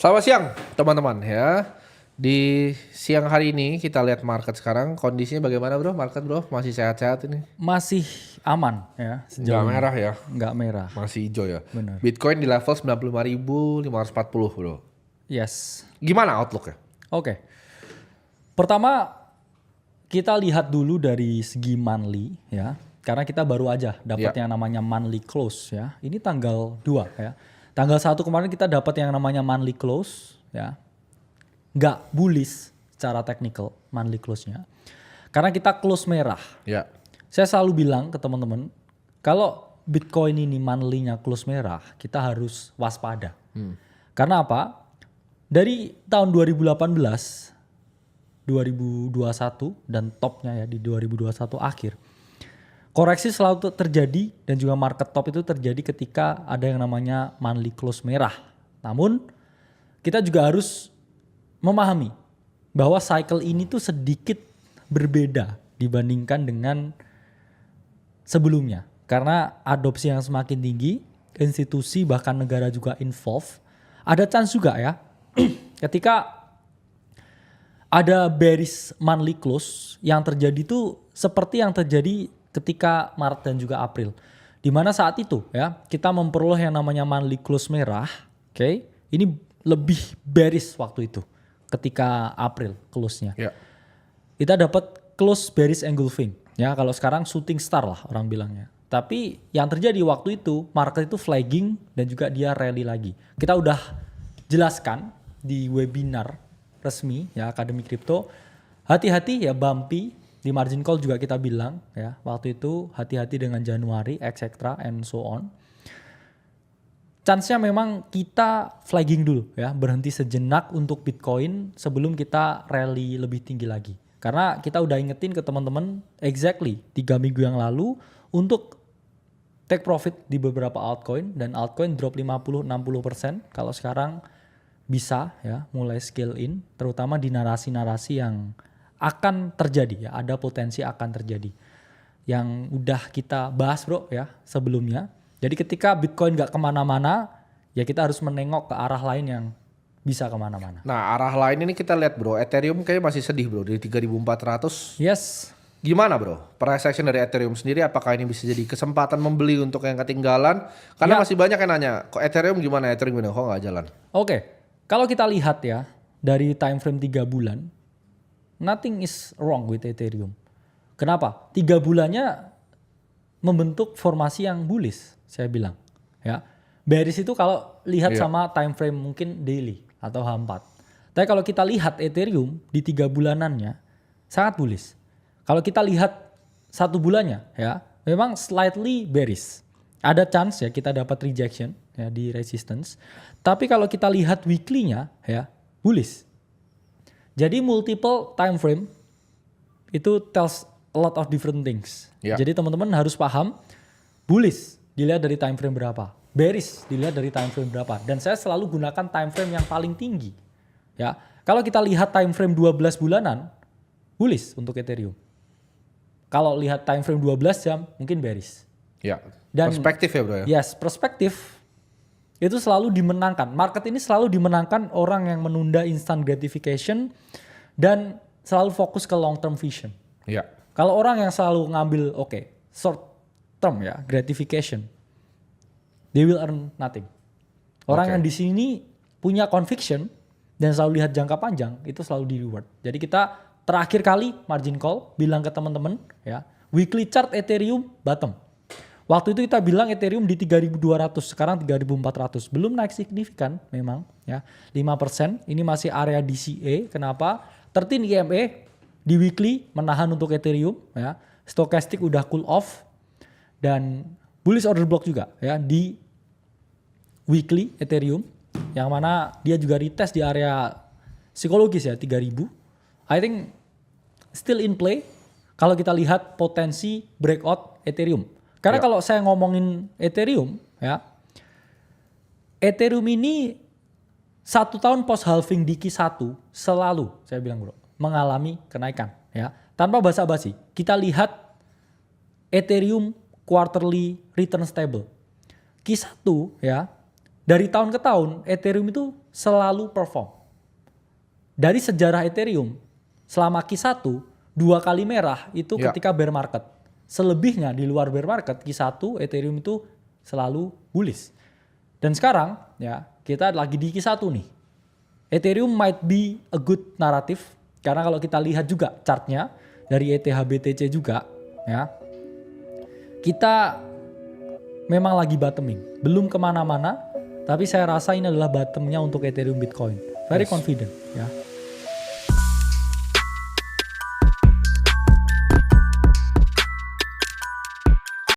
Selamat siang teman-teman ya. Di siang hari ini kita lihat market sekarang kondisinya bagaimana bro? Market bro masih sehat-sehat ini? Masih aman ya sejauh Nggak ini. merah ya? Nggak merah. Masih hijau ya? Benar. Bitcoin di level 95.540 bro. Yes. Gimana outlooknya? Oke. Pertama kita lihat dulu dari segi monthly ya. Karena kita baru aja dapat Ya. yang namanya monthly close ya. Ini tanggal 2 ya. Tanggal 1 kemarin kita dapat yang namanya monthly close ya. Nggak bullish secara technical monthly close-nya. Karena kita close merah. Ya. Saya selalu bilang ke teman-teman, kalau Bitcoin ini monthly-nya close merah, kita harus waspada. Karena apa? Dari tahun 2018, 2021 dan topnya ya di 2021 akhir. Koreksi selalu terjadi dan juga market top itu terjadi ketika ada yang namanya monthly close merah. Namun kita juga harus memahami bahwa cycle ini tuh sedikit berbeda dibandingkan dengan sebelumnya. Karena adopsi yang semakin tinggi, institusi bahkan negara juga involve. Ada chance juga ya ketika ada bearish monthly close yang terjadi tuh seperti yang terjadi ketika Maret dan juga April. Di mana saat itu ya kita memperoleh yang namanya monthly close merah. Oke, ini lebih bearish waktu itu ketika April close-nya. Ya. Kita dapat close bearish engulfing. Ya, kalau sekarang shooting star lah orang bilangnya. Tapi yang terjadi waktu itu market itu flagging dan juga dia rally lagi. Kita udah jelaskan di webinar resmi ya Akademi Kripto. Hati-hati ya bumpy. Di margin call juga kita bilang ya waktu itu hati-hati dengan Januari etc. and so on. Chance-nya memang kita flagging dulu ya, berhenti sejenak untuk Bitcoin sebelum kita rally lebih tinggi lagi. Karena kita udah ingetin ke teman-teman exactly 3 minggu yang lalu untuk take profit di beberapa altcoin dan altcoin drop 50-60%. Kalau sekarang bisa ya mulai scale in terutama di narasi-narasi yang akan terjadi ya, ada potensi akan terjadi. Yang udah kita bahas bro ya sebelumnya. Jadi ketika Bitcoin gak kemana-mana, ya kita harus menengok ke arah lain yang bisa kemana-mana. Nah arah lain ini kita lihat bro, Ethereum kayaknya masih sedih bro di 3.400. Yes. Gimana bro? Price action dari Ethereum sendiri apakah ini bisa jadi kesempatan membeli untuk yang ketinggalan? Karena Ya. masih banyak yang nanya, kok Ethereum gimana? Ethereum gimana? Kok nggak jalan? Oke, kalau kita lihat ya dari time frame 3 bulan, nothing is wrong with Ethereum. Kenapa? 3 bulannya membentuk formasi yang bullish, saya bilang. Ya, bearish itu kalau lihat sama time frame mungkin daily atau H4. Tapi kalau kita lihat Ethereum di 3 bulanannya sangat bullish. Kalau kita lihat 1 bulannya ya, memang slightly bearish. Ada chance ya kita dapat rejection ya di resistance. Tapi kalau kita lihat weekly-nya ya, bullish. Jadi multiple time frame itu tells a lot of different things. Ya. Jadi teman-teman harus paham bullish dilihat dari time frame berapa, bearish dilihat dari time frame berapa. Dan saya selalu gunakan time frame yang paling tinggi. Ya, kalau kita lihat time frame 12 bulanan, bullish untuk Ethereum. Kalau lihat time frame 12 jam, mungkin bearish. Ya. Dan Perspektif ya bro ya. Yes, perspektif itu selalu dimenangkan. Market ini selalu dimenangkan orang yang menunda instant gratification dan selalu fokus ke long term vision. Ya. Kalau orang yang selalu ngambil short term ya gratification, they will earn nothing. Orang yang di sini punya conviction dan selalu lihat jangka panjang itu selalu di reward. Jadi kita terakhir kali margin call bilang ke teman-teman ya, weekly chart Ethereum bottom. Waktu itu kita bilang Ethereum di 3.200, sekarang 3.400. Belum naik signifikan memang ya. 5% ini masih area DCA. Kenapa? 13 EMA di weekly menahan untuk Ethereum ya. Stochastic udah cool off dan bullish order block juga ya di weekly Ethereum yang mana dia juga retest di area psikologis ya 3.000. I think still in play kalau kita lihat potensi breakout Ethereum. Karena kalau saya ngomongin Ethereum ya, Ethereum ini 1 tahun post halving di Q1 selalu saya bilang bro mengalami kenaikan ya. Tanpa basa-basi kita lihat Ethereum quarterly return stable. Q1 ya dari tahun ke tahun Ethereum itu selalu perform. Dari sejarah Ethereum, selama Q1, 2 kali merah itu ketika bear market. Selebihnya di luar bear market, Q1 Ethereum itu selalu bullish. Dan sekarang ya kita lagi di Q1 nih. Ethereum might be a good narrative karena kalau kita lihat juga chartnya dari ETH BTC juga ya, kita memang lagi bottoming, belum kemana-mana, tapi saya rasa ini adalah bottomnya untuk Ethereum Bitcoin. Very confident ya.